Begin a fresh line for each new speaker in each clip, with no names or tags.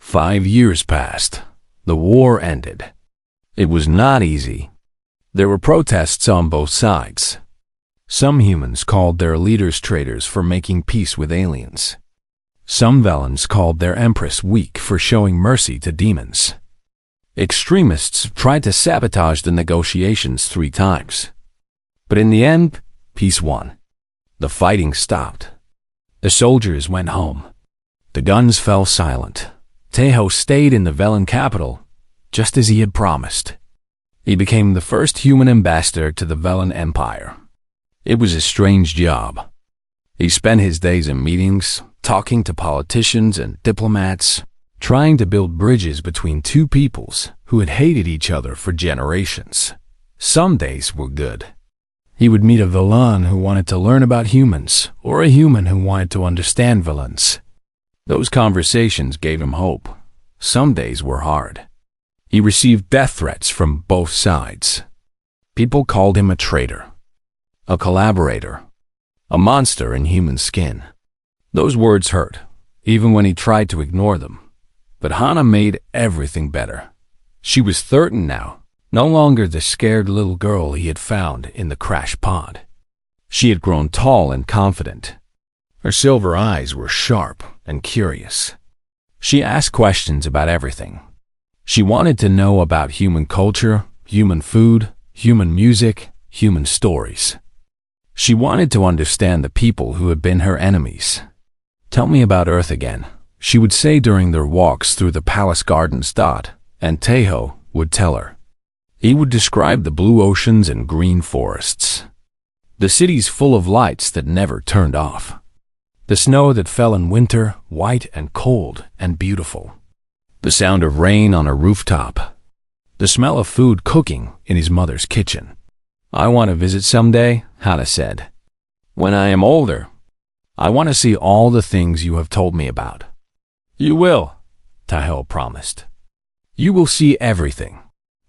5 years passed. The war ended. It was not easy. There were protests on both sides. Some humans called their leaders traitors for making peace with aliens. Some Velans called their empress weak for showing mercy to demons. Extremists tried to sabotage the negotiations 3 times. But in the end, peace won. The fighting stopped. The soldiers went home. The guns fell silent. Tejo stayed in the Velan capital, just as he had promised. He became the first human ambassador to the Velan Empire. It was a strange job. He spent his days in meetings, talking to politicians and diplomats, trying to build bridges between 2 peoples who had hated each other for generations. Some days were good. He would meet a Velan who wanted to learn about humans, or a human who wanted to understand Velans. Those conversations gave him hope. Some days were hard. He received death threats from both sides. People called him a traitor, a collaborator, a monster in human skin. Those words hurt, even when he tried to ignore them. But Hana made everything better. She was 13 now, no longer the scared little girl he had found in the crash pod. She had grown tall and confident. Her silver eyes were sharp and curious. She asked questions about everything. She wanted to know about human culture, human food, human music, human stories. She wanted to understand the people who had been her enemies. "Tell me about Earth again," she would say during their walks through the palace gardens. And Tejo would tell her. He would describe the blue oceans and green forests. The cities full of lights that never turned off. The snow that fell in winter, white and cold and beautiful. The sound of rain on a rooftop. The smell of food cooking in his mother's kitchen. "I want to visit someday," Hana said. "When I am older, I want to see all the things you have told me about." "You will," Tejo promised. "You will see everything."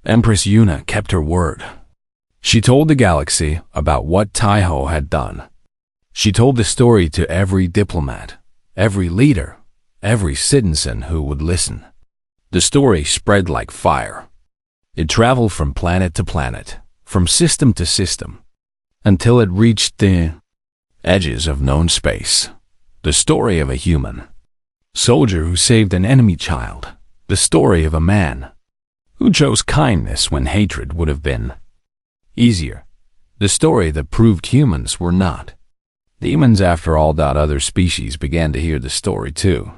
Empress Yuna kept her word. She told the galaxy about what Tejo had done. She told the story to every diplomat, every leader, every citizen who would listen. The story spread like fire. It traveled from planet to planet, from system to system, until it reached the edges of known space. The story of a human soldier who saved an enemy child. The story of a man who chose kindness when hatred would have been easier. The story that proved humans were not demons after all. Other species began to hear the story too.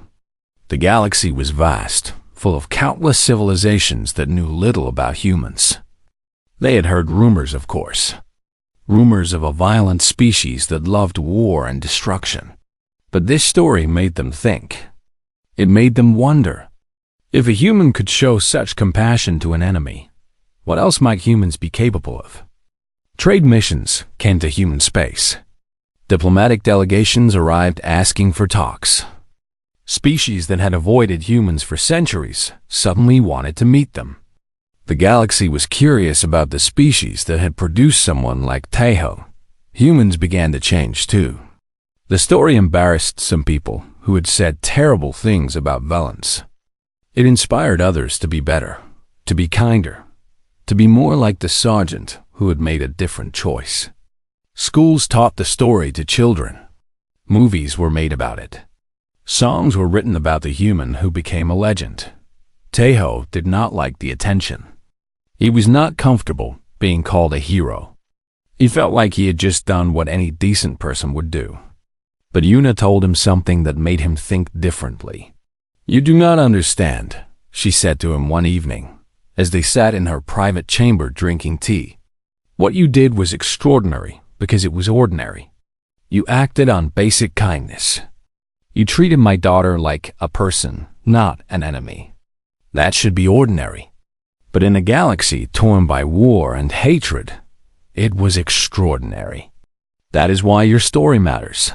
The galaxy was vast, full of countless civilizations that knew little about humans. They had heard rumors, of course. Rumors of a violent species that loved war and destruction. But this story made them think. It made them wonder. If a human could show such compassion to an enemy, what else might humans be capable of? Trade missions came to human space. Diplomatic delegations arrived asking for talks. Species that had avoided humans for centuries suddenly wanted to meet them. The galaxy was curious about the species that had produced someone like Tejo. Humans began to change too. The story embarrassed some people who had said terrible things about Velans. It inspired others to be better, to be kinder, to be more like the sergeant who had made a different choice. Schools taught the story to children. Movies were made about it. Songs were written about the human who became a legend. Tejo did not like the attention. He was not comfortable being called a hero. He felt like he had just done what any decent person would do. But Yuna told him something that made him think differently. "You do not understand," she said to him one evening, as they sat in her private chamber drinking tea. "What you did was extraordinary because it was ordinary. You acted on basic kindness. You treated my daughter like a person, not an enemy. That should be ordinary. But in a galaxy torn by war and hatred, it was extraordinary. That is why your story matters.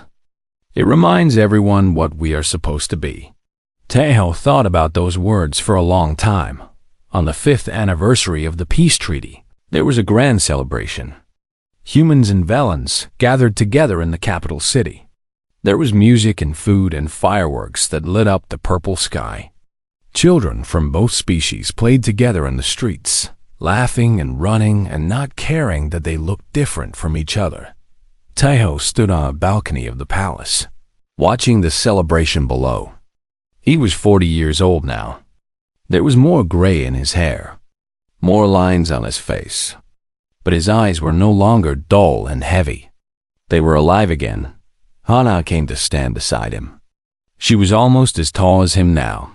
It reminds everyone what we are supposed to be." Tejo thought about those words for a long time. On the 5th anniversary of the peace treaty, there was a grand celebration. Humans and Velans gathered together in the capital city. There was music and food and fireworks that lit up the purple sky. Children from both species played together in the streets, laughing and running and not caring that they looked different from each other. Taeho stood on a balcony of the palace, watching the celebration below. He was 40 years old now. There was more gray in his hair, more lines on his face, but his eyes were no longer dull and heavy. They were alive again. Hana came to stand beside him. She was almost as tall as him now.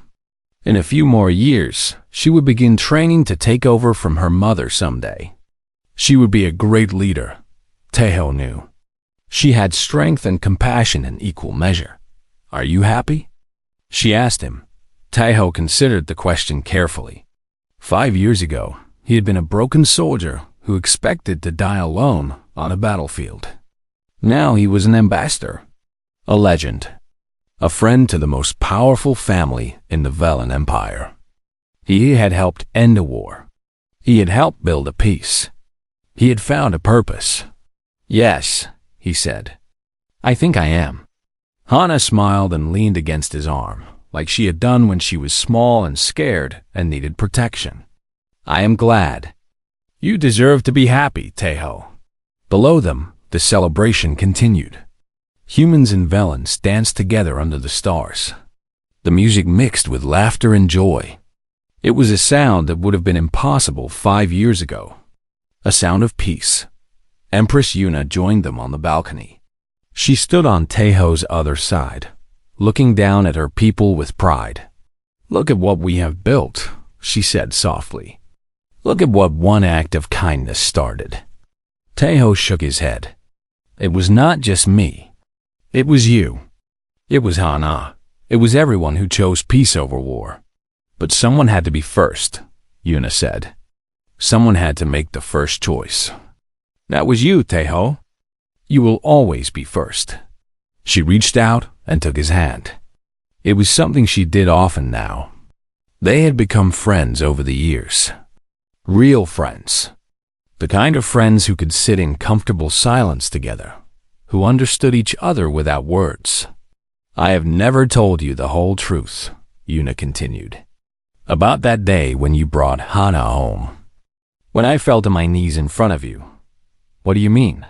In a few more years, she would begin training to take over from her mother someday. She would be a great leader, Taeho knew. She had strength and compassion in equal measure. "Are you happy?" she asked him. Taeho considered the question carefully. 5 years ago, he had been a broken soldier who expected to die alone on a battlefield. Now he was an ambassador, a legend, a friend to the most powerful family in the Velen Empire. He had helped end a war. He had helped build a peace. He had found a purpose. "Yes," he said. "I think I am." Hana smiled and leaned against his arm, like she had done when she was small and scared and needed protection. "I am glad." "You deserve to be happy, Taeho." Below them, the celebration continued. Humans and Velens danced together under the stars. The music mixed with laughter and joy. It was a sound that would have been impossible 5 years ago. A sound of peace. Empress Yuna joined them on the balcony. She stood on Taeho's other side, looking down at her people with pride. "Look at what we have built," she said softly. "Look at what one act of kindness started." Taeho shook his head. "It was not just me. It was you. It was Hana. It was everyone who chose peace over war. But someone had to be first," Yuna said. "Someone had to make the first choice. That was you, Taeho. You will always be first." She reached out and took his hand. It was something she did often now. They had become friends over the years. Real friends. The kind of friends who could sit in comfortable silence together, who understood each other without words. "I have never told you the whole truth," Yuna continued, "about that day when you brought Hana home. When I fell to my knees in front of you." "What do you mean?"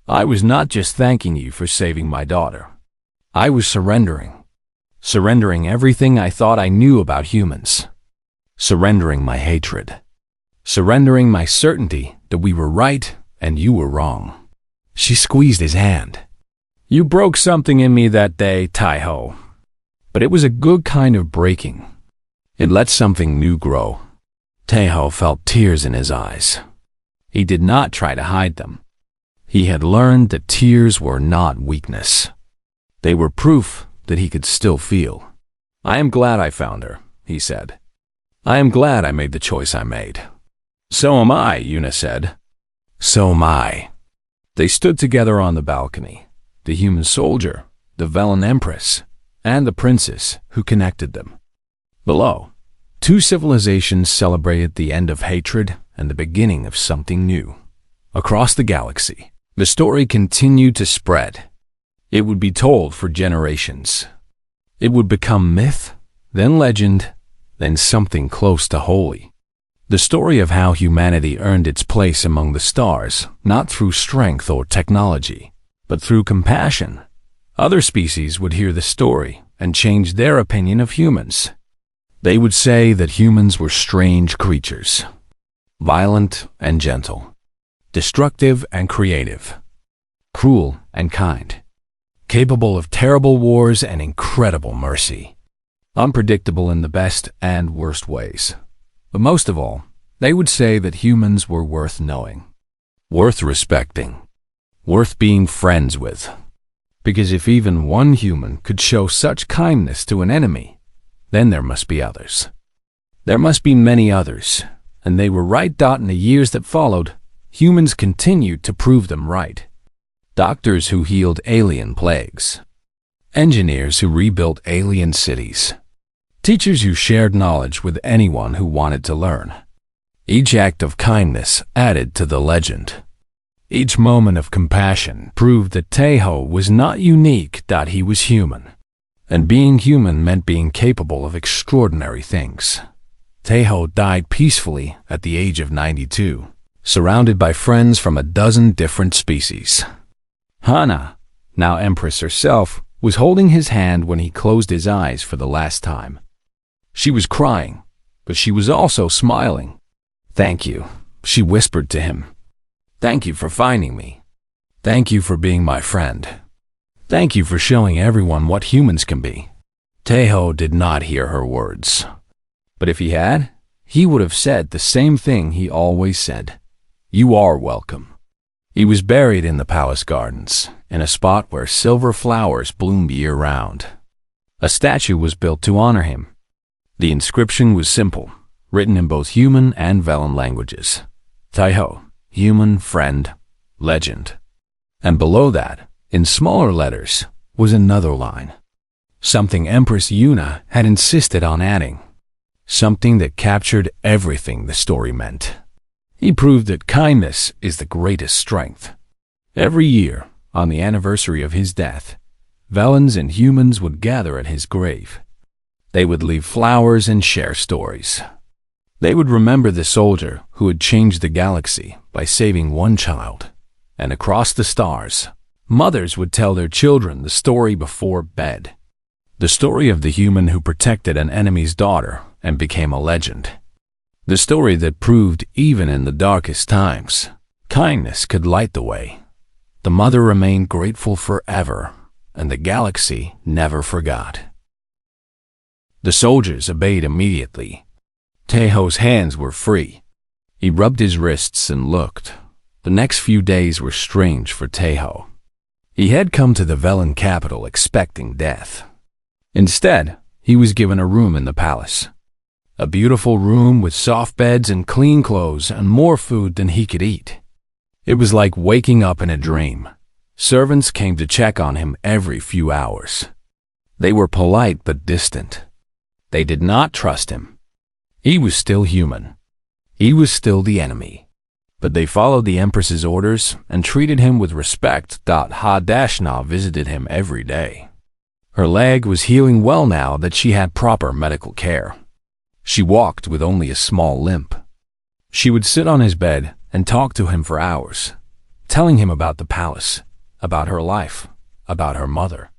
"I was not just thanking you for saving my daughter. I was surrendering. Surrendering everything I thought I knew about humans. Surrendering my hatred. Surrendering my certainty that we were right and you were wrong." She squeezed his hand. "You broke something in me that day, Taeho. But it was a good kind of breaking. It let something new grow." Taeho felt tears in his eyes. He did not try to hide them. He had learned that tears were not weakness. They were proof that he could still feel. "I am glad I found her," he said. "I am glad I made the choice I made." "So am I," Yuna said. "So am I." They stood together on the balcony, the human soldier, the Velen Empress, and the princess who connected them. Below, two civilizations celebrated the end of hatred and the beginning of something new. Across the galaxy, the story continued to spread. It would be told for generations. It would become myth, then legend, then something close to holy. The story of how humanity earned its place among the stars, not through strength or technology, but through compassion. Other species would hear the story and change their opinion of humans. They would say that humans were strange creatures, violent and gentle, destructive and creative, cruel and kind, capable of terrible wars and incredible mercy, unpredictable in the best and worst ways. But most of all, they would say that humans were worth knowing, worth respecting, worth being friends with. Because if even one human could show such kindness to an enemy, then there must be others. There must be many others, and they were right. In the years that followed, humans continued to prove them right. Doctors who healed alien plagues, engineers who rebuilt alien cities, teachers who shared knowledge with anyone who wanted to learn. Each act of kindness added to the legend. Each moment of compassion proved that Taeho was not unique, that he was human. And being human meant being capable of extraordinary things. Taeho died peacefully at the age of 92, surrounded by friends from a dozen different species. Hana, now Empress herself, was holding his hand when he closed his eyes for the last time. She was crying, but she was also smiling. "Thank you," she whispered to him. "Thank you for finding me. Thank you for being my friend. Thank you for showing everyone what humans can be." Taeho did not hear her words. But if he had, he would have said the same thing he always said. "You are welcome." He was buried in the palace gardens, in a spot where silver flowers bloomed year-round. A statue was built to honor him. The inscription was simple, written in both human and Velen languages. Taeho, human, friend, legend. And below that, in smaller letters, was another line. Something Empress Yuna had insisted on adding. Something that captured everything the story meant. He proved that kindness is the greatest strength. Every year, on the anniversary of his death, Velens and humans would gather at his grave. They would leave flowers and share stories. They would remember the soldier who had changed the galaxy by saving one child. And across the stars, mothers would tell their children the story before bed. The story of the human who protected an enemy's daughter and became a legend. The story that proved, even in the darkest times, kindness could light the way. The mother remained grateful forever, and the galaxy never forgot. The soldiers obeyed immediately. Taeho's hands were free. He rubbed his wrists and looked. The next few days were strange for Taeho. He had come to the Velen capital expecting death. Instead, he was given a room in the palace. A beautiful room with soft beds and clean clothes and more food than he could eat. It was like waking up in a dream. Servants came to check on him every few hours. They were polite but distant. They did not trust him. He was still human. He was still the enemy. But they followed the Empress's orders and treated him with respect. Ha-Dashna visited him every day. Her leg was healing well now that she had proper medical care. She walked with only a small limp. She would sit on his bed and talk to him for hours, telling him about the palace, about her life, about her mother.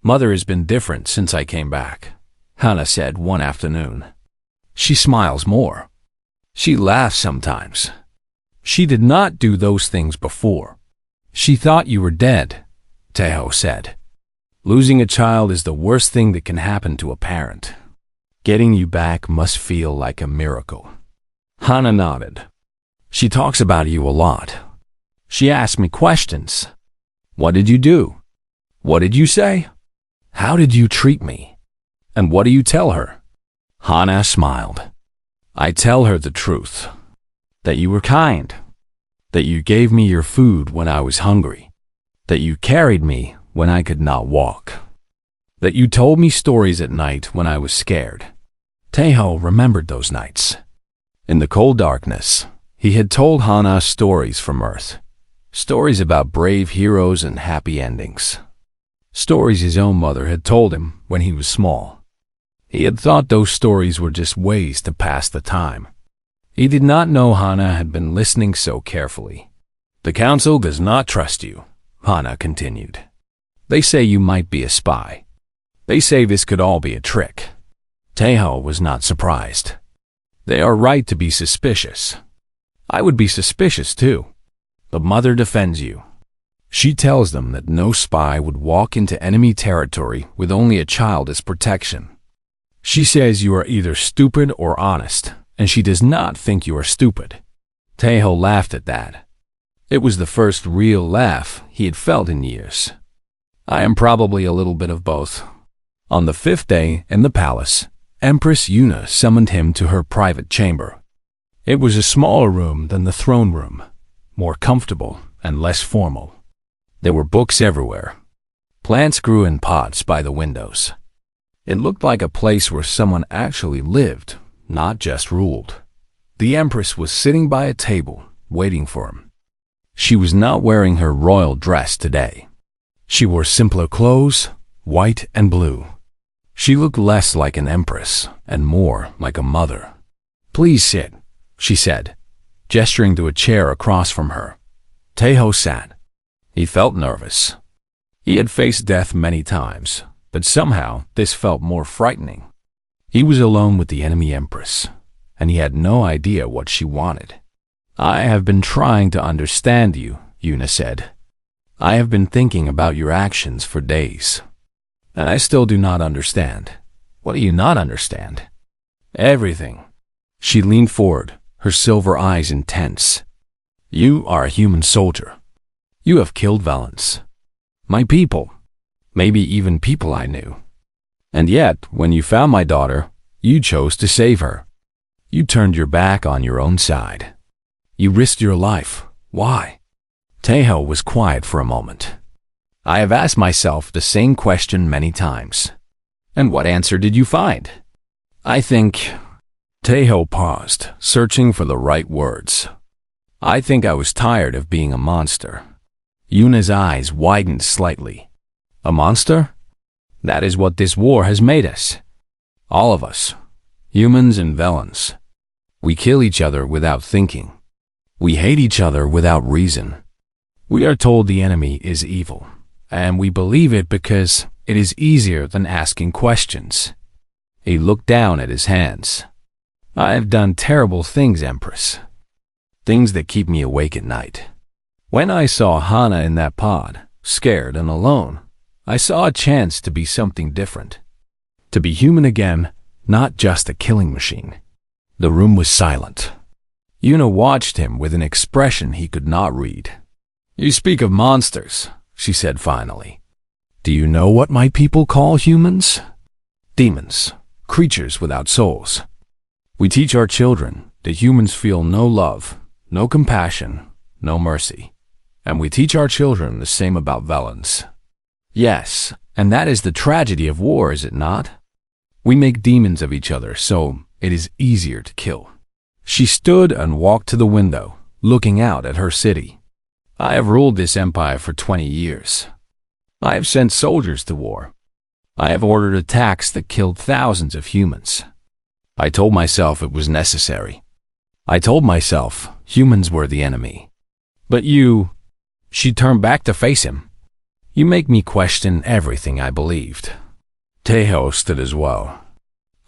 "Mother has been different since I came back," Hana said one afternoon. "She smiles more. She laughs sometimes. She did not do those things before." "She thought you were dead," Taeho said. "Losing a child is the worst thing that can happen to a parent. Getting you back must feel like a miracle." Hana nodded. "She talks about you a lot. She asks me questions. What did you do? What did you say? How did you treat me? And what do you tell her?" Hana smiled. "I tell her the truth. That you were kind. That you gave me your food when I was hungry. That you carried me when I could not walk. That you told me stories at night when I was scared." Taeho remembered those nights. In the cold darkness, he had told Hana stories from Earth. Stories about brave heroes and happy endings. Stories his own mother had told him when he was small. He had thought those stories were just ways to pass the time. He did not know Hana had been listening so carefully. "The council does not trust you," Hana continued. "They say you might be a spy. They say this could all be a trick." Taeho was not surprised. "They are right to be suspicious. I would be suspicious too. The mother defends you. She tells them that no spy would walk into enemy territory with only a child as protection. She says you are either stupid or honest, and she does not think you are stupid." Taeho laughed at that. It was the first real laugh he had felt in years. "I am probably a little bit of both." On the 5th day in the palace, Empress Yuna summoned him to her private chamber. It was a smaller room than the throne room, more comfortable and less formal. There were books everywhere. Plants grew in pots by the windows. It looked like a place where someone actually lived, not just ruled. The Empress was sitting by a table, waiting for him. She was not wearing her royal dress today. She wore simpler clothes, white and blue, She looked less like an empress and more like a mother. "Please sit," she said, gesturing to a chair across from her. Taeho sat. He felt nervous. He had faced death many times, but somehow this felt more frightening. He was alone with the enemy empress, and he had no idea what she wanted. "I have been trying to understand you," Yuna said. "I have been thinking about your actions for days, and I still do not understand." "What do you not understand?" "Everything." She leaned forward, her silver eyes intense. "You are a human soldier. You have killed Valens, my people, maybe even people I knew. And yet, when you found my daughter, you chose to save her. You turned your back on your own side. You risked your life. Why?" Taeho was quiet for a moment. "I have asked myself the same question many times." "And what answer did you find?" "I think—" Taeho paused, searching for the right words. "I think I was tired of being a monster." Yuna's eyes widened slightly. "A monster? That is what this war has made us. All of us, humans and villains. We kill each other without thinking. We hate each other without reason. We are told the enemy is evil, and we believe it because it is easier than asking questions." He looked down at his hands. "I have done terrible things, Empress. Things that keep me awake at night. When I saw Hana in that pod, scared and alone, I saw a chance to be something different. To be human again, not just a killing machine." The room was silent. Yuna watched him with an expression he could not read. "You speak of monsters," she said finally. "Do you know what my people call humans? Demons, creatures without souls. We teach our children that humans feel no love, no compassion, no mercy. And we teach our children the same about Valens." "Yes, and that is the tragedy of war, is it not? We make demons of each other, so it is easier to kill." She stood and walked to the window, looking out at her city. "I have ruled this empire for 20 years. I have sent soldiers to war. I have ordered attacks that killed thousands of humans. I told myself it was necessary. I told myself humans were the enemy. But you—" She turned back to face him. "You make me question everything I believed." Taeho stood as well.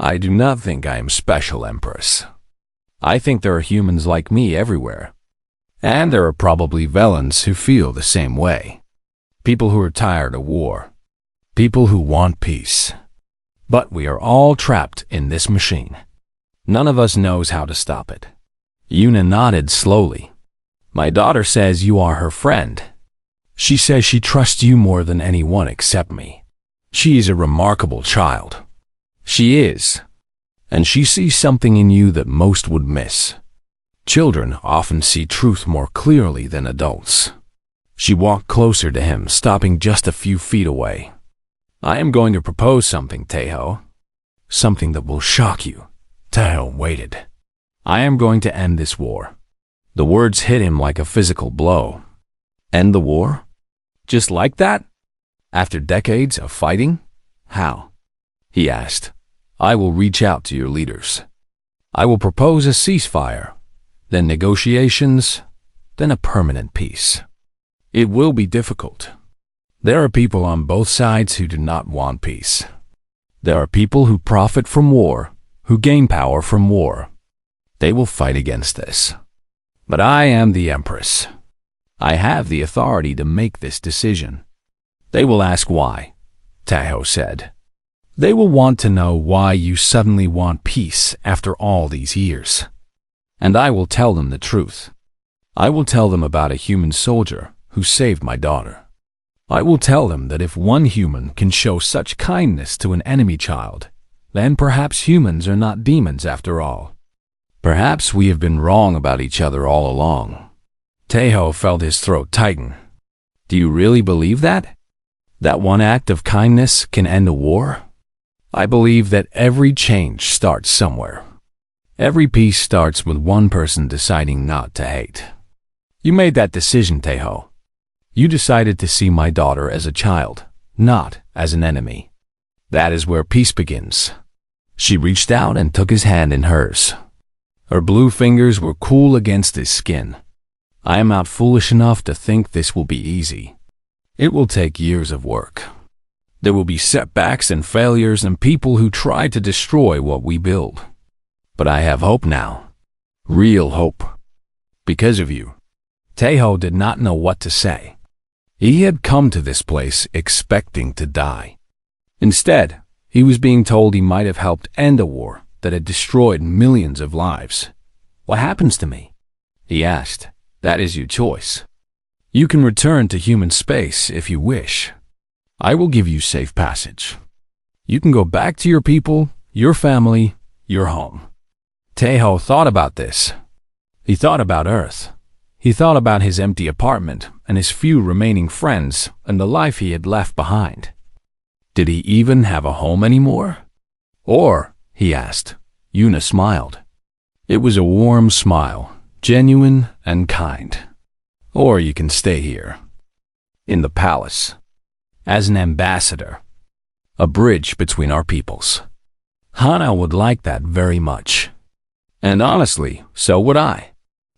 "I do not think I am special, Empress. I think there are humans like me everywhere. And there are probably villains who feel the same way. People who are tired of war. People who want peace. But we are all trapped in this machine. None of us knows how to stop it." Yuna nodded slowly. "My daughter says you are her friend. She says she trusts you more than anyone except me. She is a remarkable child. She is. And she sees something in you that most would miss. Children often see truth more clearly than adults." She walked closer to him, stopping just a few feet away. "I am going to propose something, Taeho. Something that will shock you." Taeho waited. "I am going to end this war." The words hit him like a physical blow. "End the war? Just like that? After decades of fighting? How?" he asked. "I will reach out to your leaders. I will propose a ceasefire, then negotiations, then a permanent peace. It will be difficult. There are people on both sides who do not want peace. There are people who profit from war, who gain power from war. They will fight against this. But I am the Empress. I have the authority to make this decision. They will ask why," Taeho said. "They will want to know why you suddenly want peace after all these years. And I will tell them the truth. I will tell them about a human soldier who saved my daughter. I will tell them that if one human can show such kindness to an enemy child, then perhaps humans are not demons after all. Perhaps we have been wrong about each other all along." Taeho felt his throat tighten. "Do you really believe that? That one act of kindness can end a war?" "I believe that every change starts somewhere. Every peace starts with one person deciding not to hate. You made that decision, Taeho. You decided to see my daughter as a child, not as an enemy. That is where peace begins. She reached out and took his hand in hers. Her blue fingers were cool against his skin. I am not foolish enough to think this will be easy. It will take years of work. There will be setbacks and failures and people who try to destroy what we build. But I have hope now. Real hope. Because of you. Taeho did not know what to say. He had come to this place expecting to die. Instead, he was being told he might have helped end a war that had destroyed millions of lives. What happens to me? He asked. That is your choice. You can return to human space if you wish. I will give you safe passage. You can go back to your people, your family, your home. Taeho thought about this. He thought about Earth. He thought about his empty apartment and his few remaining friends and the life he had left behind. Did he even have a home anymore? Or, he asked. Yuna smiled. It was a warm smile, genuine and kind. Or you can stay here. In the palace. As an ambassador. A bridge between our peoples. Hana would like that very much. And honestly, so would I.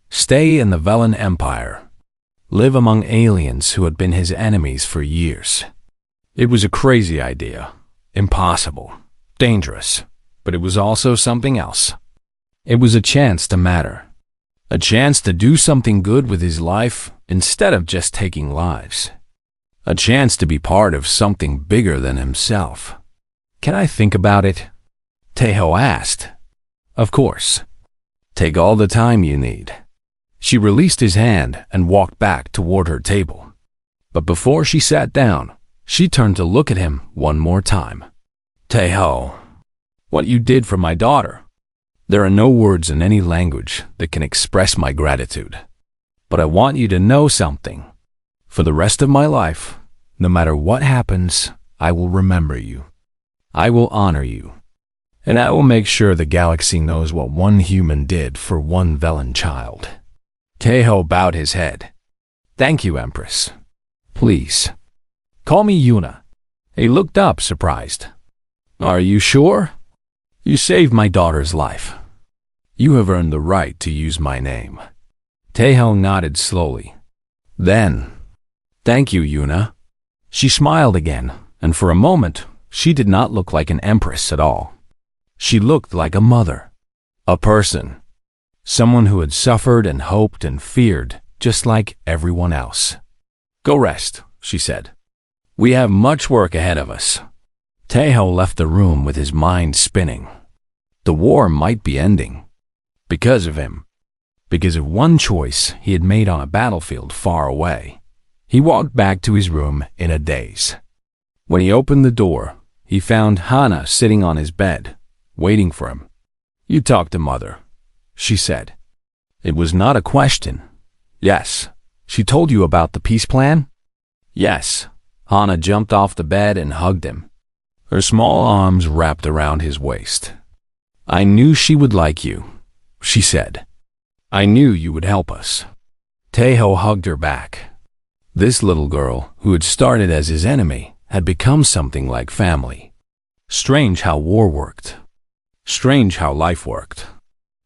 Stay in the Velen Empire. Live among aliens who had been his enemies for years. It was a crazy idea. Impossible. Dangerous. But it was also something else. It was a chance to matter. A chance to do something good with his life instead of just taking lives. A chance to be part of something bigger than himself. Can I think about it? Taeho asked. Of course. Take all the time you need. She released his hand and walked back toward her table. But before she sat down, she turned to look at him one more time. Taeho, what you did for my daughter. There are no words in any language that can express my gratitude. But I want you to know something. For the rest of my life, no matter what happens, I will remember you. I will honor you. And I will make sure the galaxy knows what one human did for one Velen child. Taeho bowed his head. Thank you, Empress. Please. Call me Yuna. He looked up, surprised. Are you sure? You saved my daughter's life. You have earned the right to use my name. Taeho nodded slowly. Then, thank you, Yuna. She smiled again, and for a moment, she did not look like an empress at all. She looked like a mother. A person. Someone who had suffered and hoped and feared, just like everyone else. Go rest, she said. We have much work ahead of us. Taeho left the room with his mind spinning. The war might be ending. Because of him. Because of one choice he had made on a battlefield far away. He walked back to his room in a daze. When he opened the door, he found Hana sitting on his bed, waiting for him. You talked to Mother, she said. It was not a question. Yes. She told you about the peace plan? Yes. Hana jumped off the bed and hugged him. Her small arms wrapped around his waist. I knew she would like you, she said. I knew you would help us. Taeho hugged her back. This little girl, who had started as his enemy, had become something like family. Strange how war worked. Strange how life worked.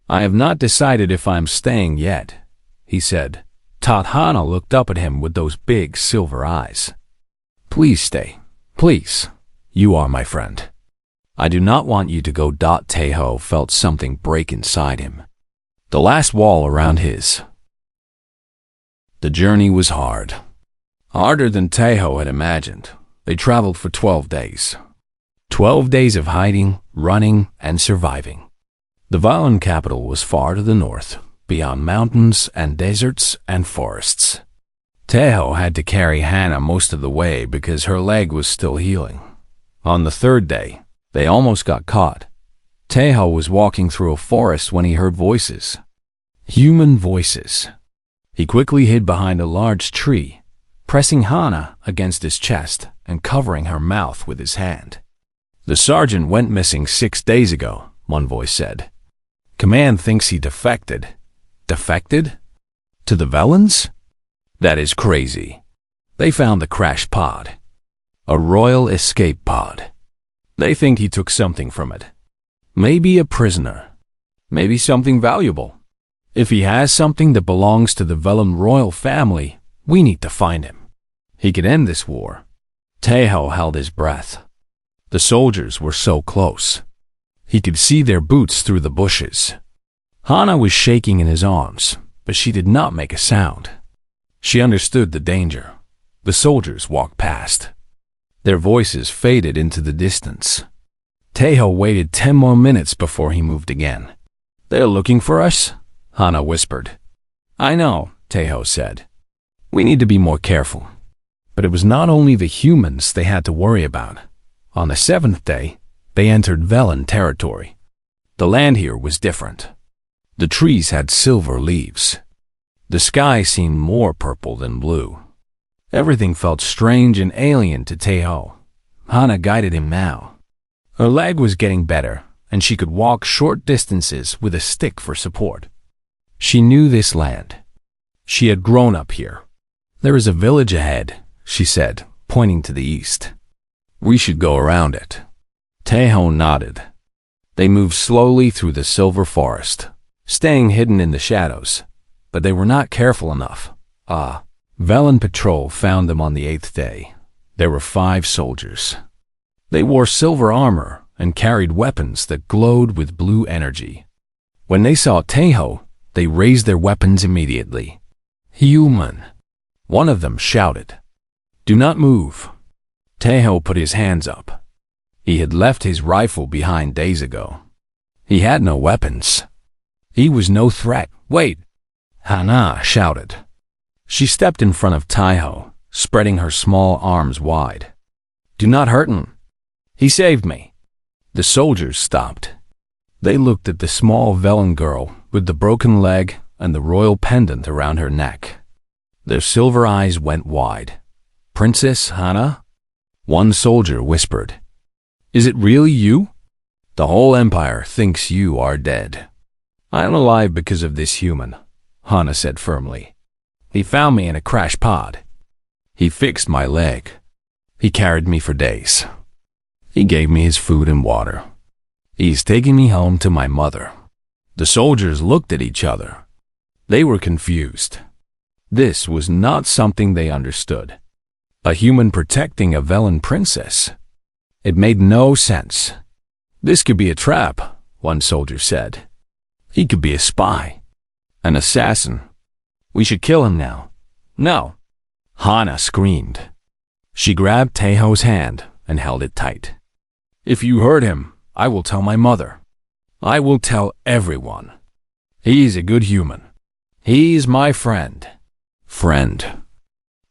I have not decided if I'm staying yet, he said. Hana looked up at him with those big silver eyes. Please stay. Please. You are my friend. I do not want you to go. Taeho felt something break inside him. The last wall around his. The journey was hard. Harder than Taeho had imagined. They traveled for 12 days. 12 days of hiding, running, and surviving. The Velen capital was far to the north, beyond mountains and deserts and forests. Taeho had to carry Hana most of the way because her leg was still healing. On the third day, they almost got caught. Taeho was walking through a forest when he heard voices. Human voices. He quickly hid behind a large tree, pressing Hana against his chest and covering her mouth with his hand. The sergeant went missing 6 days ago, one voice said. Command thinks he defected. Defected? To the Velens? That is crazy. They found the crash pod. A royal escape pod. They think he took something from it. Maybe a prisoner. Maybe something valuable. If he has something that belongs to the Velen royal family, we need to find him. He could end this war. Taeho held his breath. The soldiers were so close. He could see their boots through the bushes. Hana was shaking in his arms, but she did not make a sound. She understood the danger. The soldiers walked past. Their voices faded into the distance. Taeho waited 10 more minutes before he moved again. "They're looking for us?" Hana whispered. "I know," Taeho said. "We need to be more careful." But it was not only the humans they had to worry about. On the 7th day, they entered Velen territory. The land here was different. The trees had silver leaves. The sky seemed more purple than blue. Everything felt strange and alien to Taeho. Hana guided him now. Her leg was getting better, and she could walk short distances with a stick for support. She knew this land. She had grown up here. "There is a village ahead," she said, pointing to the east. "We should go around it." Taeho nodded. They moved slowly through the silver forest, staying hidden in the shadows, but they were not careful enough. Velen patrol found them on the 8th day. There were 5 soldiers. They wore silver armor and carried weapons that glowed with blue energy. When they saw Taeho, they raised their weapons immediately. "Human!" One of them shouted. "Do not move." Taeho put his hands up. He had left his rifle behind days ago. He had no weapons. He was no threat. "Wait!" Hana shouted. She stepped in front of Taeho, spreading her small arms wide. "Do not hurt him. He saved me." The soldiers stopped. They looked at the small Velen girl with the broken leg and the royal pendant around her neck. Their silver eyes went wide. "Princess Hana?" One soldier whispered. "Is it really you? The whole empire thinks you are dead." "I am alive because of this human," Hana said firmly. "He found me in a crash pod. He fixed my leg. He carried me for days. He gave me his food and water. He's taking me home to my mother." The soldiers looked at each other. They were confused. This was not something they understood. A human protecting a Velen princess. It made no sense. "This could be a trap," one soldier said. "He could be a spy. An assassin. We should kill him now." "No!" Hana screamed. She grabbed Taeho's hand and held it tight. "If you hurt him, I will tell my mother. I will tell everyone. He's a good human. He's my friend." Friend.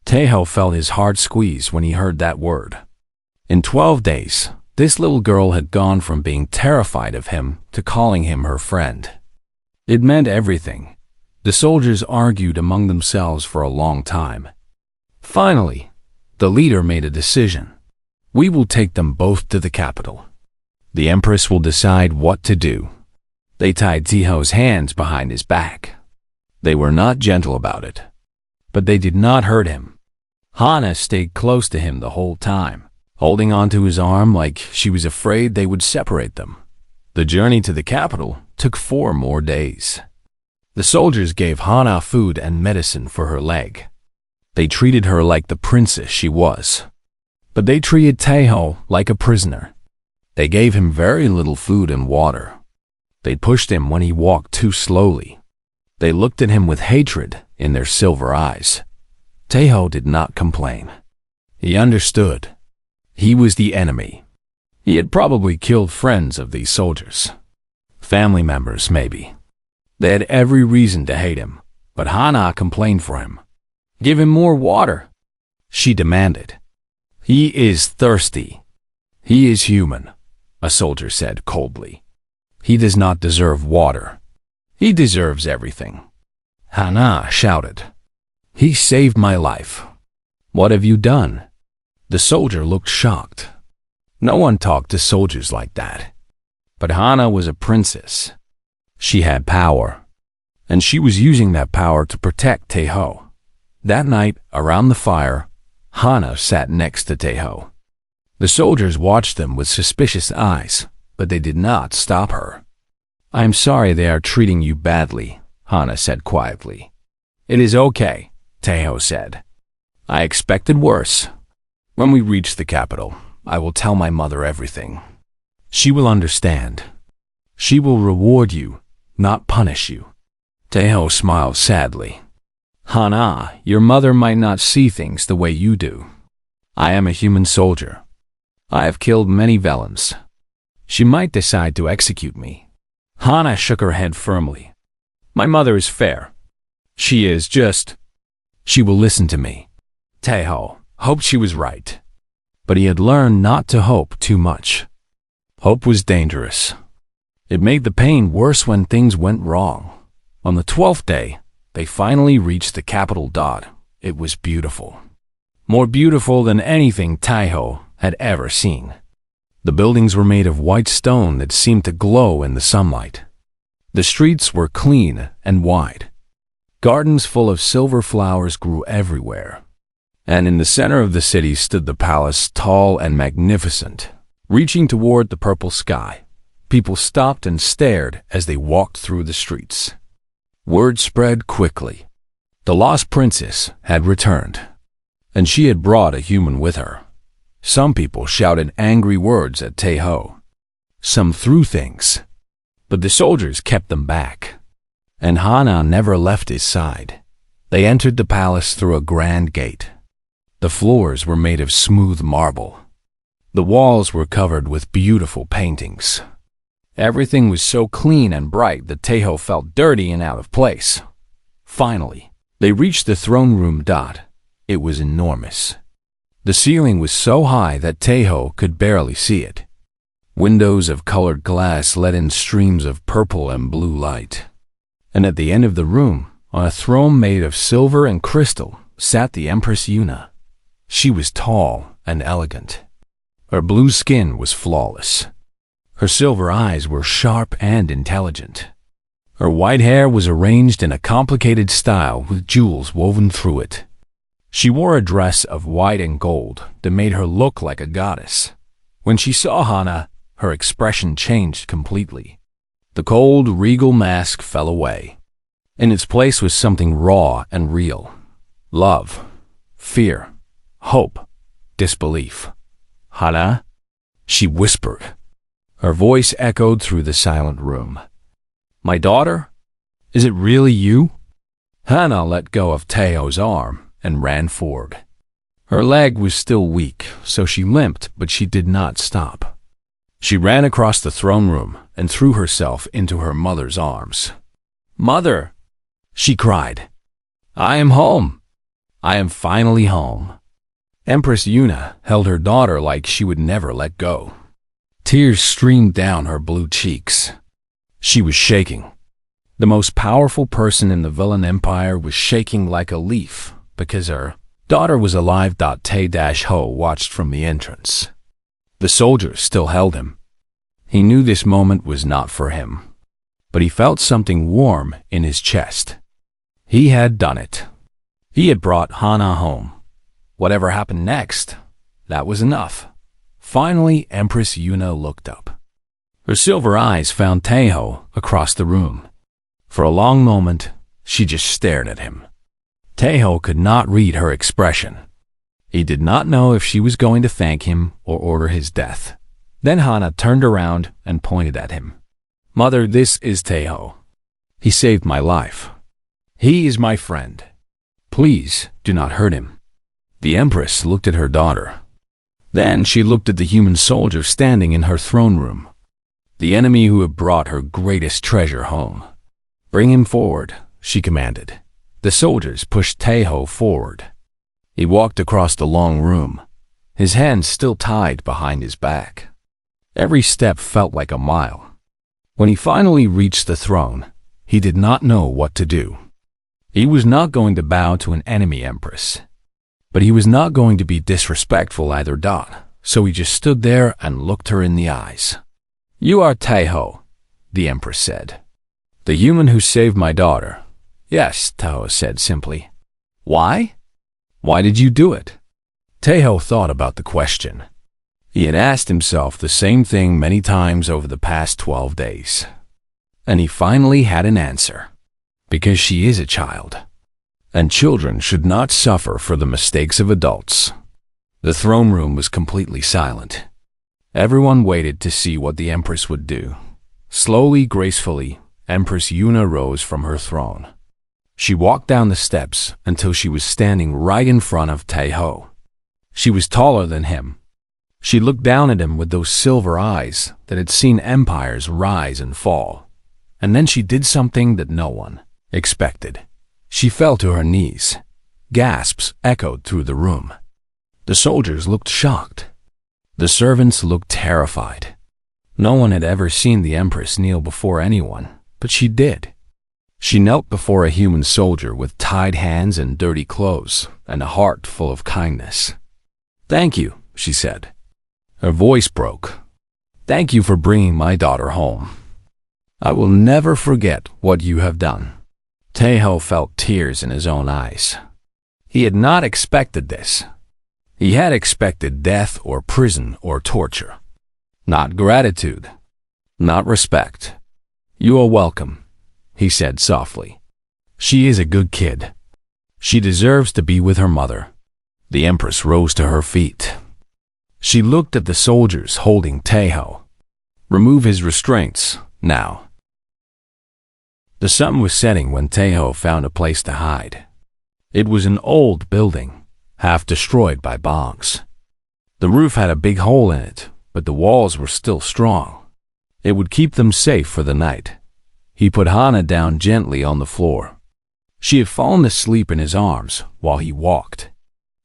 Taeho felt his heart squeeze when he heard that word. In 12 days, this little girl had gone from being terrified of him to calling him her friend. It meant everything. The soldiers argued among themselves for a long time. Finally, the leader made a decision. "We will take them both to the capital. The Empress will decide what to do." They tied Taeho's hands behind his back. They were not gentle about it, but they did not hurt him. Hana stayed close to him the whole time, holding onto his arm like she was afraid they would separate them. The journey to the capital took 4 more days. The soldiers gave Hana food and medicine for her leg. They treated her like the princess she was. But they treated Taeho like a prisoner. They gave him very little food and water. They pushed him when he walked too slowly. They looked at him with hatred in their silver eyes. Taeho did not complain. He understood. He was the enemy. He had probably killed friends of these soldiers. Family members, maybe. They had every reason to hate him, but Hana complained for him. "Give him more water," she demanded. "He is thirsty. He is human," a soldier said coldly. "He does not deserve water. He deserves everything." Hana shouted. "He saved my life. What have you done?" The soldier looked shocked. No one talked to soldiers like that. But Hana was a princess. She had power, and she was using that power to protect Taeho. That night, around the fire, Hana sat next to Taeho. The soldiers watched them with suspicious eyes, but they did not stop her. "I am sorry they are treating you badly," Hana said quietly. "It is okay," Taeho said. "I expected worse. When we reach the capital, I will tell my mother everything. She will understand. She will reward you, not punish you." Taeho smiled sadly. "Hana, your mother might not see things the way you do. I am a human soldier. I have killed many villains. She might decide to execute me." Hana shook her head firmly. "My mother is fair. She will listen to me." Taeho hoped she was right, but he had learned not to hope too much. Hope was dangerous. It made the pain worse when things went wrong. On the 12th day, they finally reached the capital. It was beautiful. More beautiful than anything Taeho had ever seen. The buildings were made of white stone that seemed to glow in the sunlight. The streets were clean and wide. Gardens full of silver flowers grew everywhere. And in the center of the city stood the palace, tall and magnificent, reaching toward the purple sky. People stopped and stared as they walked through the streets. Word spread quickly. The lost princess had returned, and she had brought a human with her. Some people shouted angry words at Taeho. Some threw things, but the soldiers kept them back. And Hana never left his side. They entered the palace through a grand gate. The floors were made of smooth marble. The walls were covered with beautiful paintings. Everything was so clean and bright that Taeho felt dirty and out of place. Finally, they reached the throne room. It was enormous. The ceiling was so high that Taeho could barely see it. Windows of colored glass let in streams of purple and blue light. And at the end of the room, on a throne made of silver and crystal, sat the Empress Yuna. She was tall and elegant. Her blue skin was flawless. Her silver eyes were sharp and intelligent. Her white hair was arranged in a complicated style with jewels woven through it. She wore a dress of white and gold that made her look like a goddess. When she saw Hana, her expression changed completely. The cold, regal mask fell away. In its place was something raw and real. Love, fear, hope, disbelief. "Hana?" she whispered. Her voice echoed through the silent room. "My daughter? Is it really you?" Hana let go of Taeho's arm and ran forward. Her leg was still weak, so she limped, but she did not stop. She ran across the throne room and threw herself into her mother's arms. "Mother!" she cried. "I am home. I am finally home." Empress Yuna held her daughter like she would never let go. Tears streamed down her blue cheeks. She was shaking. The most powerful person in the villain empire was shaking like a leaf because her daughter was alive. Tae-Ho watched from the entrance. The soldiers still held him. He knew this moment was not for him, but he felt something warm in his chest. He had done it. He had brought Hana home. Whatever happened next, that was enough. Finally, Empress Yuna looked up. Her silver eyes found Taeho across the room. For a long moment, she just stared at him. Taeho could not read her expression. He did not know if she was going to thank him or order his death. Then Hana turned around and pointed at him. "Mother, this is Taeho. He saved my life. He is my friend. Please do not hurt him." The Empress looked at her daughter. Then she looked at the human soldier standing in her throne room, the enemy who had brought her greatest treasure home. "Bring him forward," she commanded. The soldiers pushed Taeho forward. He walked across the long room, his hands still tied behind his back. Every step felt like a mile. When he finally reached the throne, he did not know what to do. He was not going to bow to an enemy empress, but he was not going to be disrespectful either. So he just stood there and looked her in the eyes. "You are Taeho," the empress said. "The human who saved my daughter." "Yes," Taeho said simply. "Why? Why did you do it?" Taeho thought about the question. He had asked himself the same thing many times over the past 12 days. And he finally had an answer. Because she is a child. And children should not suffer for the mistakes of adults. The throne room was completely silent. Everyone waited to see what the Empress would do. Slowly, gracefully, Empress Yuna rose from her throne. She walked down the steps until she was standing right in front of Taeho. She was taller than him. She looked down at him with those silver eyes that had seen empires rise and fall. And then she did something that no one expected. She fell to her knees. Gasps echoed through the room. The soldiers looked shocked. The servants looked terrified. No one had ever seen the Empress kneel before anyone, but she did. She knelt before a human soldier with tied hands and dirty clothes and a heart full of kindness. "Thank you," she said. Her voice broke. "Thank you for bringing my daughter home. I will never forget what you have done." Taeho felt tears in his own eyes. He had not expected this. He had expected death or prison or torture. Not gratitude. Not respect. "You are welcome," he said softly. "She is a good kid. She deserves to be with her mother." The Empress rose to her feet. She looked at the soldiers holding Taeho. "Remove his restraints, now." The sun was setting when Taeho found a place to hide. It was an old building, half destroyed by bombs. The roof had a big hole in it, but the walls were still strong. It would keep them safe for the night. He put Hana down gently on the floor. She had fallen asleep in his arms while he walked.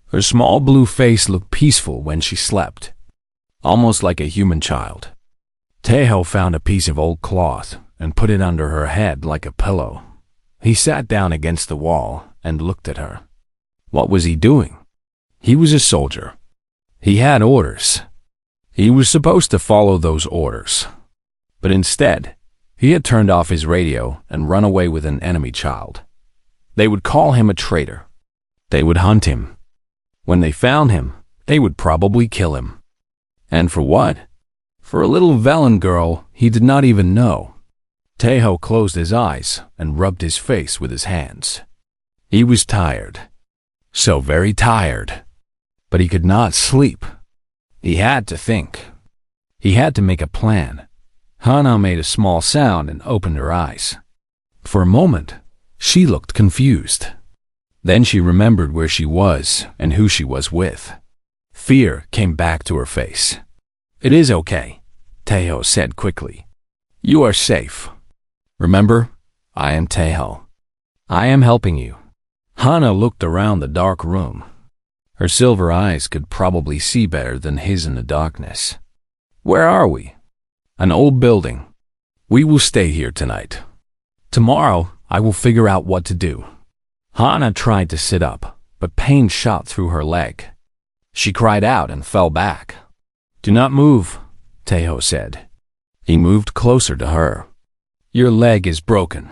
Her small blue face looked peaceful when she slept, almost like a human child. Taeho found a piece of old cloth and put it under her head like a pillow. He sat down against the wall and looked at her. What was he doing? He was a soldier. He had orders. He was supposed to follow those orders. But instead, he had turned off his radio and run away with an enemy child. They would call him a traitor. They would hunt him. When they found him, they would probably kill him. And for what? For a little Velen girl he did not even know. Taeho closed his eyes and rubbed his face with his hands. He was tired. So very tired. But he could not sleep. He had to think. He had to make a plan. Hana made a small sound and opened her eyes. For a moment, she looked confused. Then she remembered where she was and who she was with. Fear came back to her face. "It is okay," Taeho said quickly. "You are safe. Remember, I am Taeho. I am helping you." Hana looked around the dark room. Her silver eyes could probably see better than his in the darkness. "Where are we?" "An old building. We will stay here tonight. Tomorrow, I will figure out what to do." Hana tried to sit up, but pain shot through her leg. She cried out and fell back. "Do not move," Taeho said. He moved closer to her. "Your leg is broken.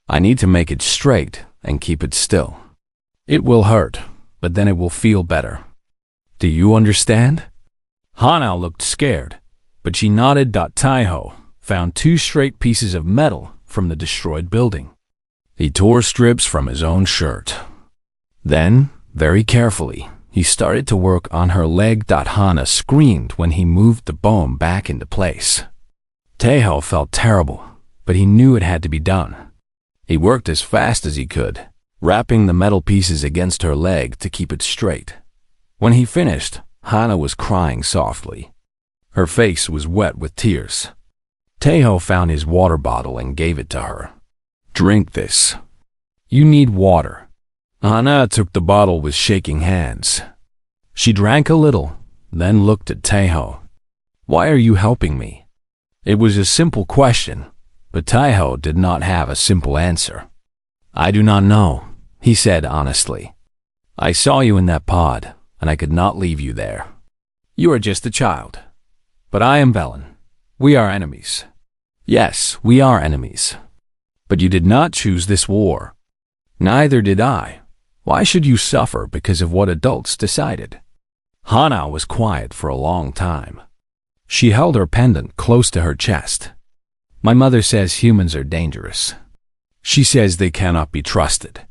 I need to make it straight and keep it still. It will hurt, but then it will feel better. Do you understand?" Hana looked scared, but she nodded. Taeho found 2 straight pieces of metal from the destroyed building. He tore strips from his own shirt. Then, very carefully, he started to work on her leg. Hana screamed when he moved the bone back into place. Taeho felt terrible, but he knew it had to be done. He worked as fast as he could, wrapping the metal pieces against her leg to keep it straight. When he finished, Hana was crying softly. Her face was wet with tears. Taeho found his water bottle and gave it to her. "Drink this. You need water." Hana took the bottle with shaking hands. She drank a little, then looked at Taeho. "Why are you helping me?" It was a simple question, but Taeho did not have a simple answer. "I do not know," he said honestly. "I saw you in that pod, and I could not leave you there. You are just a child. But I am Velen. We are enemies. Yes, we are enemies. But you did not choose this war. Neither did I. Why should you suffer because of what adults decided?" Hana was quiet for a long time. She held her pendant close to her chest. My mother says humans are dangerous. She says they cannot be trusted.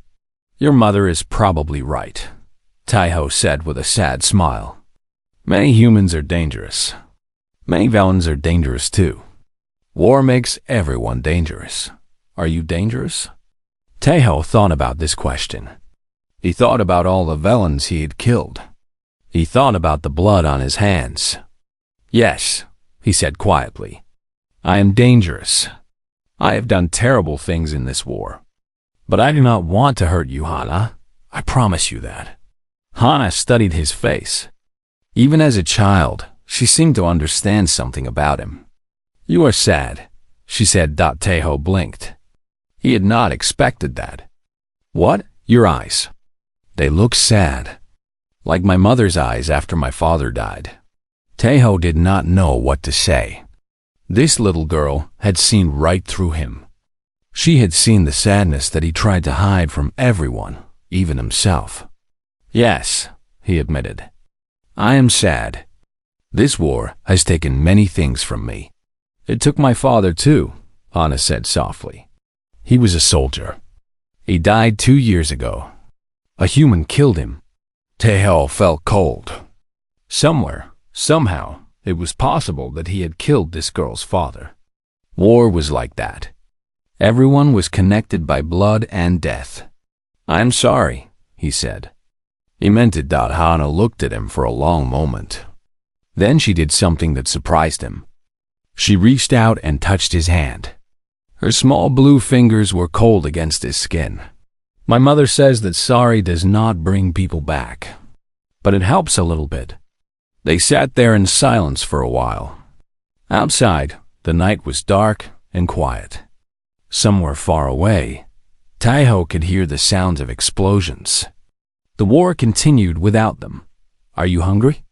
Your mother is probably right, Taiho said with a sad smile. Many humans are dangerous. Many villains are dangerous too. War makes everyone dangerous. Are you dangerous? Taiho thought about this question. He thought about all the villains he had killed. He thought about the blood on his hands. Yes, he said quietly. I am dangerous. I have done terrible things in this war. But I do not want to hurt you, Hana. I promise you that. Hana studied his face. Even as a child, she seemed to understand something about him. You are sad, she said. Taiho blinked. He had not expected that. What? Your eyes. They look sad. Like my mother's eyes after my father died. Taiho did not know what to say. This little girl had seen right through him. She had seen the sadness that he tried to hide from everyone, even himself. Yes, he admitted. I am sad. This war has taken many things from me. It took my father too, Hana said softly. He was a soldier. He died 2 years ago. A human killed him. Taiho felt cold. Somewhere, somehow, it was possible that he had killed this girl's father. War was like that. Everyone was connected by blood and death. I'm sorry, he said. He meant it. Hana looked at him for a long moment. Then she did something that surprised him. She reached out and touched his hand. Her small blue fingers were cold against his skin. My mother says that sorry does not bring people back, but it helps a little bit. They sat there in silence for a while. Outside, the night was dark and quiet. Somewhere far away, Taiho could hear the sounds of explosions. The war continued without them. Are you hungry?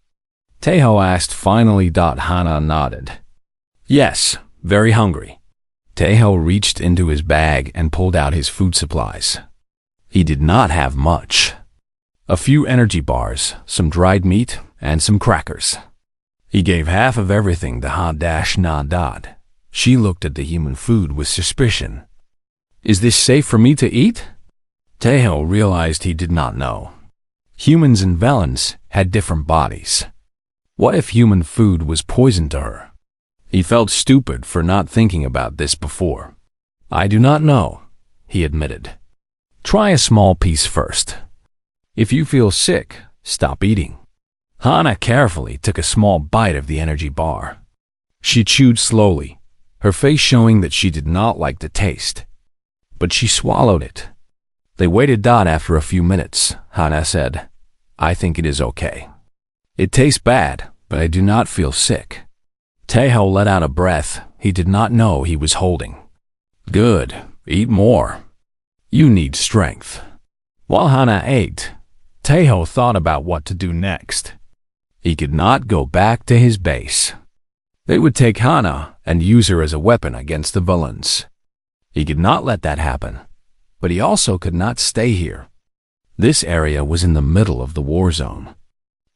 Taiho asked finally. Hana nodded. Yes, very hungry. Taiho reached into his bag and pulled out his food supplies. He did not have much. A few energy bars, some dried meat, and some crackers. He gave half of everything to Ha-Na. She looked at the human food with suspicion. Is this safe for me to eat? Taiho realized he did not know. Humans and villains had different bodies. What if human food was poison to her? He felt stupid for not thinking about this before. I do not know, he admitted. Try a small piece first. If you feel sick, stop eating. Hana carefully took a small bite of the energy bar. She chewed slowly, her face showing that she did not like the taste. But she swallowed it. They waited. After a few minutes, Hana said, I think it is okay. It tastes bad, but I do not feel sick. Taiho let out a breath he did not know he was holding. Good, eat more. You need strength. While Hana ate, Taiho thought about what to do next. He could not go back to his base. They would take Hana and use her as a weapon against the villains. He could not let that happen, but he also could not stay here. This area was in the middle of the war zone.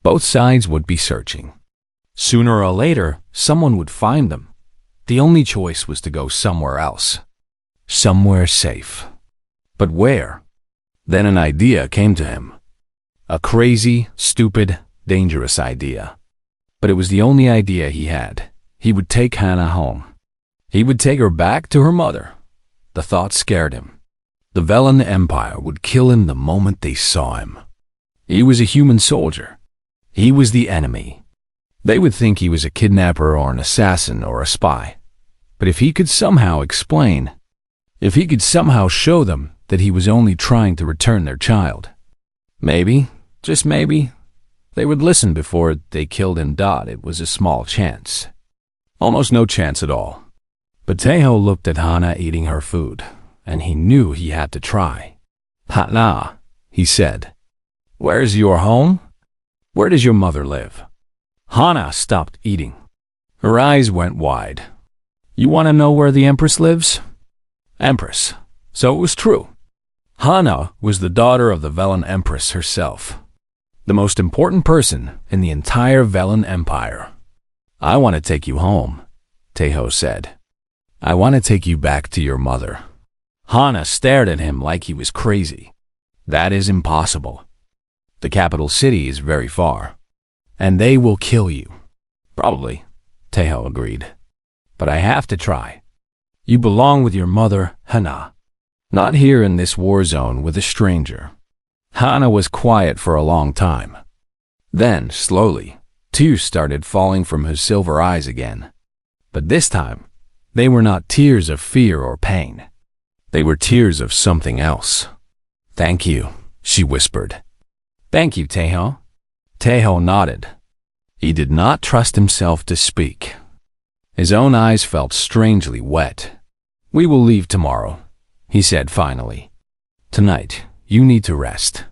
Both sides would be searching. Sooner or later, someone would find them. The only choice was to go somewhere else. Somewhere safe. But where? Then an idea came to him. A crazy, stupid, dangerous idea. But it was the only idea he had. He would take Hana home. He would take her back to her mother. The thought scared him. The Velen Empire would kill him the moment they saw him. He was a human soldier. He was the enemy. They would think he was a kidnapper or an assassin or a spy. But if he could somehow explain, if he could somehow show them that he was only trying to return their child, maybe, just maybe, they would listen before they killed him. It was a small chance. Almost no chance at all. But Taiho looked at Hana eating her food, and he knew he had to try. Hana, he said, where's your home? Where does your mother live? Hana stopped eating. Her eyes went wide. You want to know where the Empress lives? Empress. So it was true. Hana was the daughter of the Velen Empress herself. The most important person in the entire Velen Empire. I want to take you home, Taeho said. I want to take you back to your mother. Hana stared at him like he was crazy. That is impossible. The capital city is very far, and they will kill you. Probably, Taeho agreed. But I have to try. You belong with your mother, Hana. Not here in this war zone with a stranger. Hana was quiet for a long time. Then, slowly, tears started falling from her silver eyes again. But this time, they were not tears of fear or pain. They were tears of something else. Thank you, she whispered. Thank you, Taeho. Taeho nodded. He did not trust himself to speak. His own eyes felt strangely wet. We will leave tomorrow, he said finally. Tonight, you need to rest.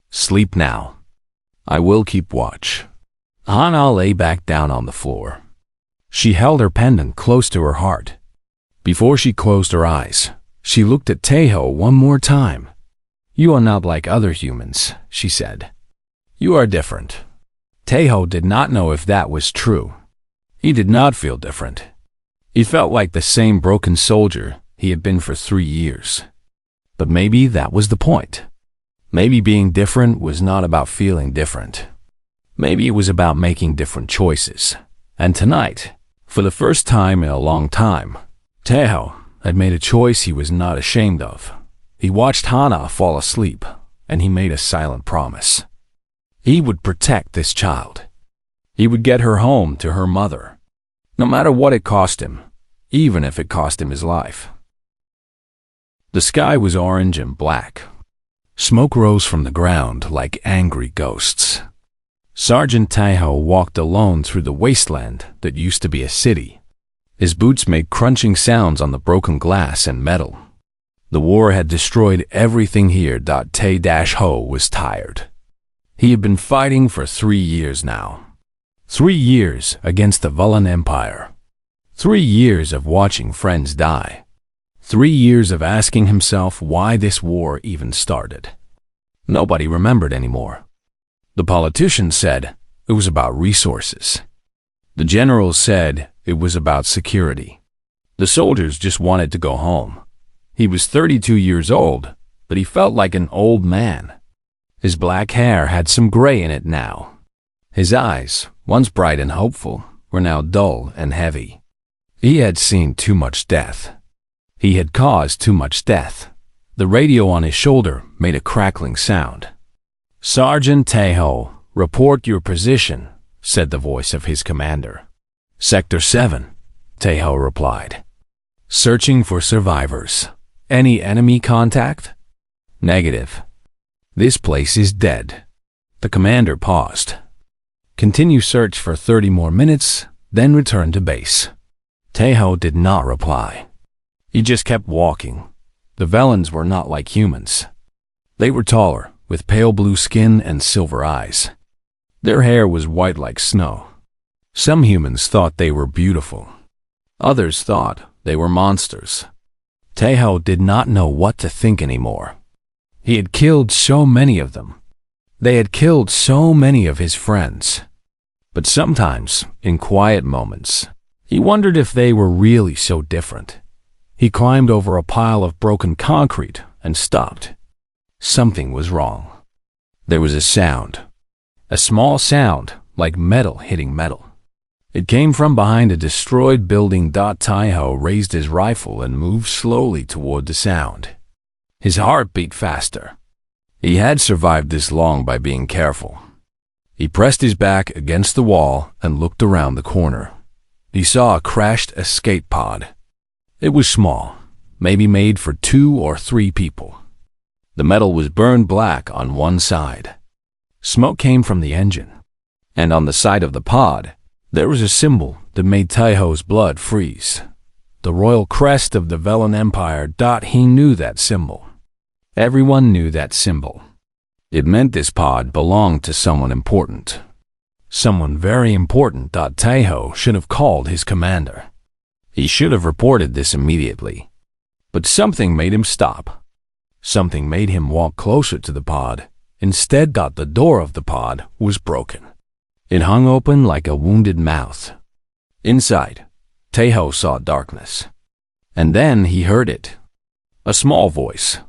Sleep now. I will keep watch. Hana lay back down on the floor. She held her pendant close to her heart. Before she closed her eyes, she looked at Taeho one more time. You are not like other humans, she said. You are different. Taeho did not know if that was true. He did not feel different. He felt like the same broken soldier he had been for 3 years. But maybe that was the point. Maybe being different was not about feeling different. Maybe it was about making different choices. And tonight, for the first time in a long time, Taeho had made a choice he was not ashamed of. He watched Hana fall asleep, and he made a silent promise. He would protect this child. He would get her home to her mother, no matter what it cost him, even if it cost him his life. The sky was orange and black. Smoke rose from the ground like angry ghosts. Sergeant Taeho walked alone through the wasteland that used to be a city. His boots made crunching sounds on the broken glass and metal. The war had destroyed everything here. Tae-Ho was tired. He had been fighting for 3 years now. 3 years against the Velen Empire. 3 years of watching friends die. 3 years of asking himself why this war even started. Nobody remembered anymore. The politicians said it was about resources. The generals said it was about security. The soldiers just wanted to go home. He was 32 years old, but he felt like an old man. His black hair had some gray in it now. His eyes, once bright and hopeful, were now dull and heavy. He had seen too much death. He had caused too much death. The radio on his shoulder made a crackling sound. Sergeant Taeho, report your position, said the voice of his commander. Sector 7, Taeho replied. Searching for survivors. Any enemy contact? Negative. This place is dead. The commander paused. Continue search for 30 more minutes, then return to base. Taeho did not reply. He just kept walking. The Velens were not like humans. They were taller, with pale blue skin and silver eyes. Their hair was white like snow. Some humans thought they were beautiful. Others thought they were monsters. Taeho did not know what to think anymore. He had killed so many of them. They had killed so many of his friends. But sometimes, in quiet moments, he wondered if they were really so different. He climbed over a pile of broken concrete and stopped. Something was wrong. There was a sound. A small sound, like metal hitting metal. It came from behind a destroyed building. Taeho raised his rifle and moved slowly toward the sound. His heart beat faster. He had survived this long by being careful. He pressed his back against the wall and looked around the corner. He saw a crashed escape pod. It was small, maybe made for 2 or 3 people. The metal was burned black on one side. Smoke came from the engine. And on the side of the pod, there was a symbol that made Taeho's blood freeze. The royal crest of the Velen Empire. He knew that symbol. Everyone knew that symbol. It meant this pod belonged to someone important. Someone very important. Taeho should have called his commander. He should have reported this immediately. But something made him stop. Something made him walk closer to the pod Instead, the door of the pod was broken. It hung open like a wounded mouth. Inside, Tejo saw darkness. And then he heard it. A small voice.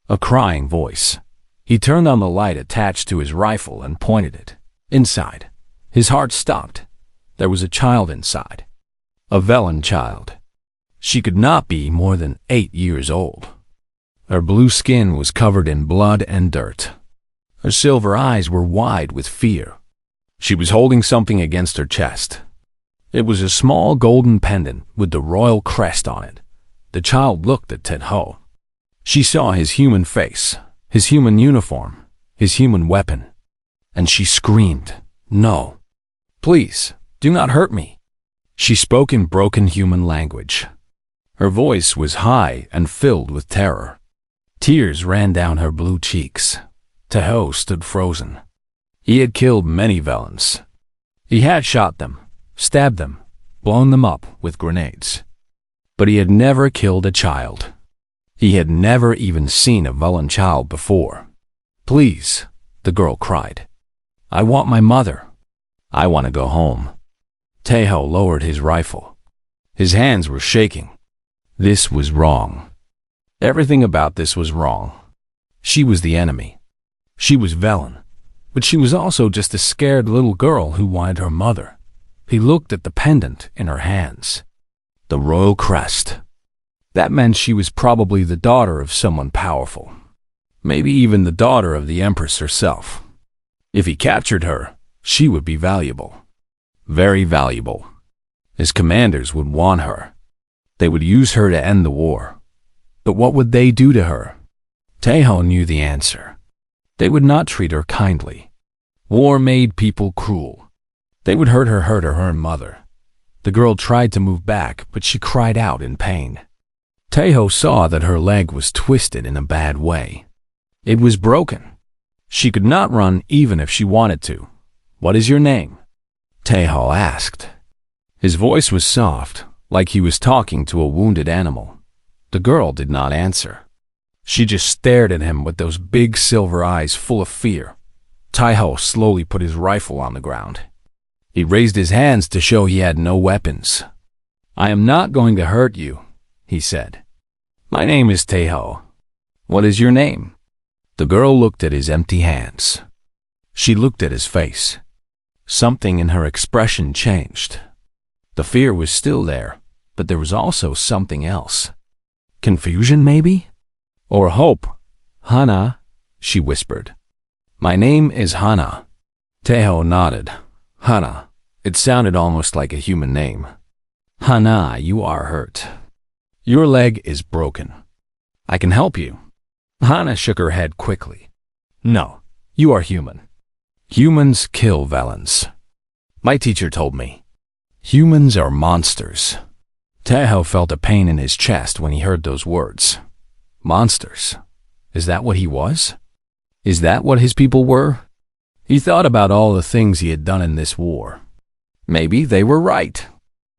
A crying voice. He turned on the light attached to his rifle and pointed it. Inside, his heart stopped. There was a child inside. A Velen child. She could not be more than 8 years old. Her blue skin was covered in blood and dirt. Her silver eyes were wide with fear. She was holding something against her chest. It was a small golden pendant with the royal crest on it. The child looked at Tejo. She saw his human face, his human uniform, his human weapon. And she screamed, "No! Please, do not hurt me!" She spoke in broken human language. Her voice was high and filled with terror. Tears ran down her blue cheeks. Tejo stood frozen. He had killed many Velens. He had shot them, stabbed them, blown them up with grenades. But he had never killed a child. He had never even seen a Velen child before. "Please," the girl cried. "I want my mother. I want to go home." Tejo lowered his rifle. His hands were shaking. This was wrong. Everything about this was wrong. She was the enemy. She was Velen, but she was also just a scared little girl who wanted her mother. He looked at the pendant in her hands. The royal crest. That meant she was probably the daughter of someone powerful. Maybe even the daughter of the Empress herself. If he captured her, she would be valuable. Very valuable. His commanders would want her. They would use her to end the war. But what would they do to her? Tejo knew the answer. They would not treat her kindly. War made people cruel. They would hurt her mother. The girl tried to move back, but she cried out in pain. Tejo saw that her leg was twisted in a bad way. It was broken. She could not run even if she wanted to. "What is your name?" Tejo asked. His voice was soft, like he was talking to a wounded animal. The girl did not answer. She just stared at him with those big silver eyes full of fear. Tejo slowly put his rifle on the ground. He raised his hands to show he had no weapons. "I am not going to hurt you," he said. "My name is Tejo. What is your name?" The girl looked at his empty hands. She looked at his face. Something in her expression changed. The fear was still there, but there was also something else. Confusion, maybe? Or hope. "Hana," she whispered. "My name is Hana." Tejo nodded. Hana. It sounded almost like a human name. "Hana, you are hurt. Your leg is broken. I can help you." Hana shook her head quickly. "No, you are human. Humans kill Velens. My teacher told me. Humans are monsters." Tejo felt a pain in his chest when he heard those words. Monsters. Is that what he was? Is that what his people were? He thought about all the things he had done in this war. Maybe they were right.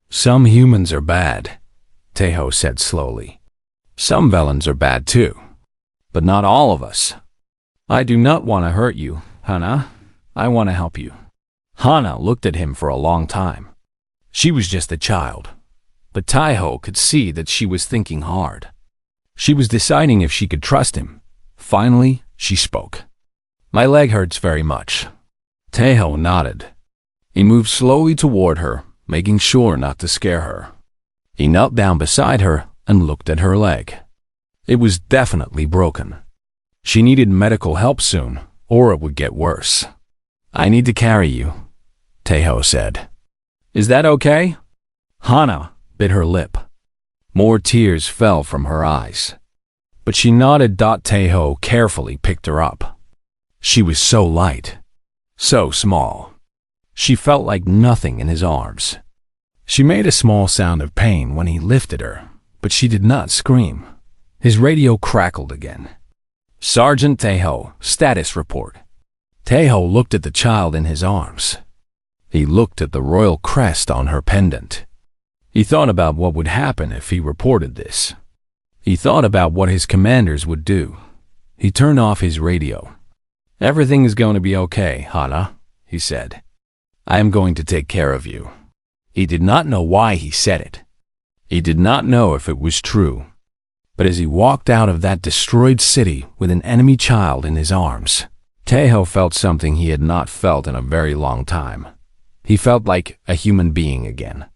"Some humans are bad," Tejo said slowly. "Some Velens are bad too. But not all of us. I do not want to hurt you, Hana. I want to help you." Hana looked at him for a long time. She was just a child. But Tejo could see that she was thinking hard. She was deciding if she could trust him. Finally, she spoke. "My leg hurts very much." Tejo nodded. He moved slowly toward her, making sure not to scare her. He knelt down beside her and looked at her leg. It was definitely broken. She needed medical help soon, or it would get worse. "I need to carry you," Tejo said. "Is that okay?" Hana bit her lip. More tears fell from her eyes. But she nodded. Tejo carefully picked her up. She was so light, so small. She felt like nothing in his arms. She made a small sound of pain when he lifted her, but she did not scream. His radio crackled again. "Sergeant Tejo, status report." Tejo looked at the child in his arms. He looked at the royal crest on her pendant. He thought about what would happen if he reported this. He thought about what his commanders would do. He turned off his radio. Everything is going to be okay, Hana, he said. I am going to take care of you. He did not know why he said it. He did not know if it was true. But as he walked out of that destroyed city with an enemy child in his arms, Tejo felt something he had not felt in a very long time. He felt like a human being again.